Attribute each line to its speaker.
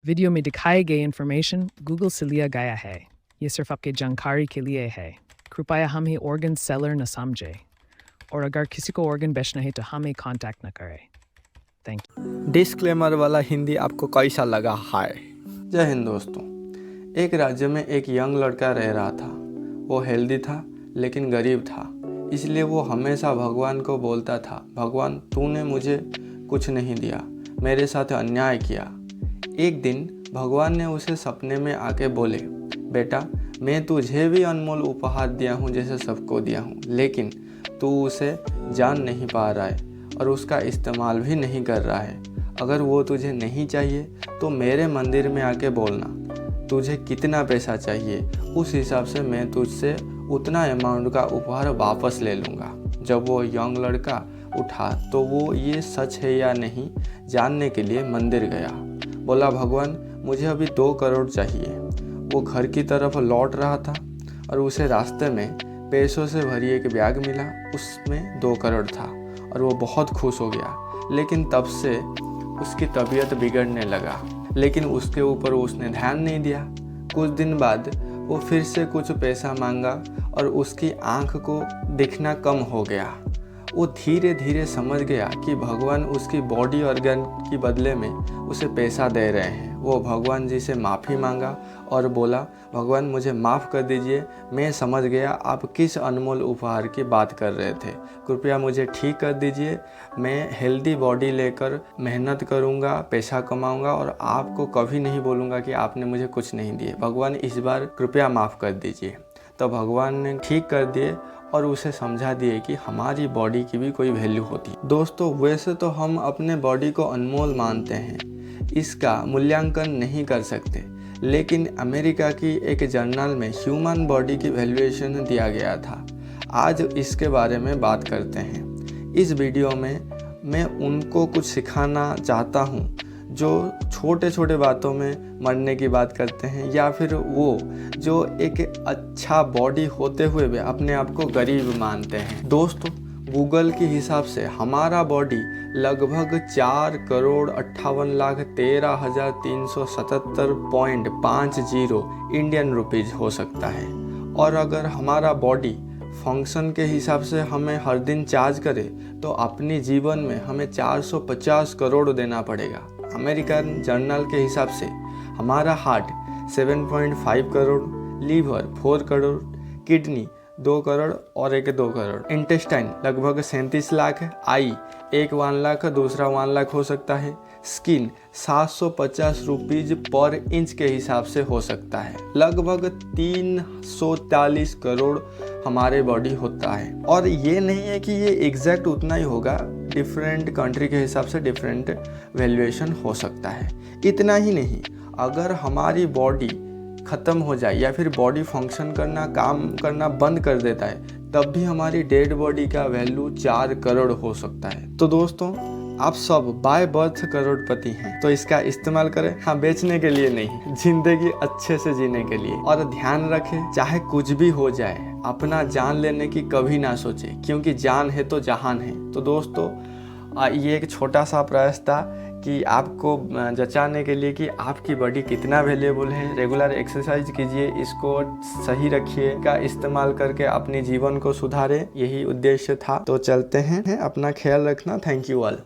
Speaker 1: Video में दिखाए गए इन्फॉर्मेशन गूगल से लिया गया है। ये सिर्फ आपके जानकारी के लिए है। कृपया हमें ऑर्गन सेलर न समझे और अगर किसी को ऑर्गन बेचना है तो हमें कांटेक्ट न करें। Thank you.
Speaker 2: डिस्क्लेमर वाला हिंदी आपको कैसा लगा? हाय
Speaker 3: जय हिंद दोस्तों। एक राज्य में एक यंग लड़का रह रहा था। वो हेल्दी था लेकिन गरीब था, इसलिए वो हमेशा भगवान को बोलता था, भगवान तूने मुझे कुछ नहीं दिया, मेरे साथ अन्याय किया। एक दिन भगवान ने उसे सपने में आके बोले, बेटा मैं तुझे भी अनमोल उपहार दिया हूँ जैसे सबको दिया हूँ, लेकिन तू उसे जान नहीं पा रहा है और उसका इस्तेमाल भी नहीं कर रहा है। अगर वो तुझे नहीं चाहिए तो मेरे मंदिर में आके बोलना तुझे कितना पैसा चाहिए, उस हिसाब से मैं तुझसे उतना अमाउंट का उपहार वापस ले लूँगा। जब वो यंग लड़का उठा तो वो ये सच है या नहीं जानने के लिए मंदिर गया। बोला, भगवान मुझे अभी 2 करोड़ चाहिए। वो घर की तरफ लौट रहा था और उसे रास्ते में पैसों से भरी एक बैग मिला, उसमें 2 करोड़ था और वो बहुत खुश हो गया। लेकिन तब से उसकी तबीयत बिगड़ने लगा, लेकिन उसके ऊपर उसने ध्यान नहीं दिया। कुछ दिन बाद वो फिर से कुछ पैसा मांगा और उसकी आंख को दिखना कम हो गया। वो धीरे धीरे समझ गया कि भगवान उसकी बॉडी ऑर्गन के बदले में उसे पैसा दे रहे हैं। वो भगवान जी से माफ़ी मांगा और बोला, भगवान मुझे माफ़ कर दीजिए, मैं समझ गया आप किस अनमोल उपहार की बात कर रहे थे। कृपया मुझे ठीक कर दीजिए। मैं हेल्दी बॉडी लेकर मेहनत करूँगा, पैसा कमाऊँगा और आपको कभी नहीं बोलूँगा कि आपने मुझे कुछ नहीं दिए। भगवान इस बार कृपया माफ़ कर दीजिए। तो भगवान ने ठीक कर दिए और उसे समझा दिए कि हमारी बॉडी की भी कोई वैल्यू होती है। दोस्तों वैसे तो हम अपने बॉडी को अनमोल मानते हैं, इसका मूल्यांकन नहीं कर सकते, लेकिन अमेरिका की एक जर्नल में ह्यूमन बॉडी की वैल्यूएशन दिया गया था। आज इसके बारे में बात करते हैं। इस वीडियो में मैं उनको कुछ सिखाना चाहता हूँ जो छोटे छोटे बातों में मरने की बात करते हैं, या फिर वो जो एक अच्छा बॉडी होते हुए भी अपने आप को गरीब मानते हैं। दोस्तों गूगल के हिसाब से हमारा बॉडी लगभग 4,58,13,377.50 इंडियन रुपीज़ हो सकता है। और अगर हमारा बॉडी फंक्शन के हिसाब से हमें हर दिन चार्ज करे तो अपनी जीवन में हमें 450 करोड़ देना पड़ेगा। अमेरिकन जर्नल के हिसाब से हमारा heart 7.5 crore, liver 4 crore, kidney 2 crore और एक 2 करोड़, इंटेस्टाइन लगभग 37 लाख, आई एक 1 लाख, दूसरा 1 लाख हो सकता है, स्किन 750 रुपीज़ पर इंच के हिसाब से हो सकता है। लगभग 340 करोड़ हमारे बॉडी होता है। और ये नहीं है कि ये एग्जैक्ट उतना ही होगा, डिफरेंट कंट्री के हिसाब से डिफरेंट वैल्यूएशन हो सकता है। इतना ही नहीं, अगर हमारी बॉडी ख़त्म हो जाए या फिर बॉडी फंक्शन करना, काम करना बंद कर देता है, तब भी हमारी डेड बॉडी का वैल्यू 4 करोड़ हो सकता है। तो दोस्तों आप सब बाय बर्थ करोड़पति हैं, तो इसका इस्तेमाल करें। हाँ, बेचने के लिए नहीं, जिंदगी अच्छे से जीने के लिए। और ध्यान रखें, चाहे कुछ भी हो जाए, अपना जान लेने की कभी ना सोचे, क्योंकि जान है तो जहान है। तो दोस्तों ये एक छोटा सा प्रयास था कि आपको जचाने के लिए कि आपकी बॉडी कितना वैल्यूएबल है। रेगुलर एक्सरसाइज कीजिए, इसको सही रखिए, का इस्तेमाल करके अपने जीवन को सुधारें, यही उद्देश्य था। तो चलते हैं, अपना ख्याल रखना। Thank you all.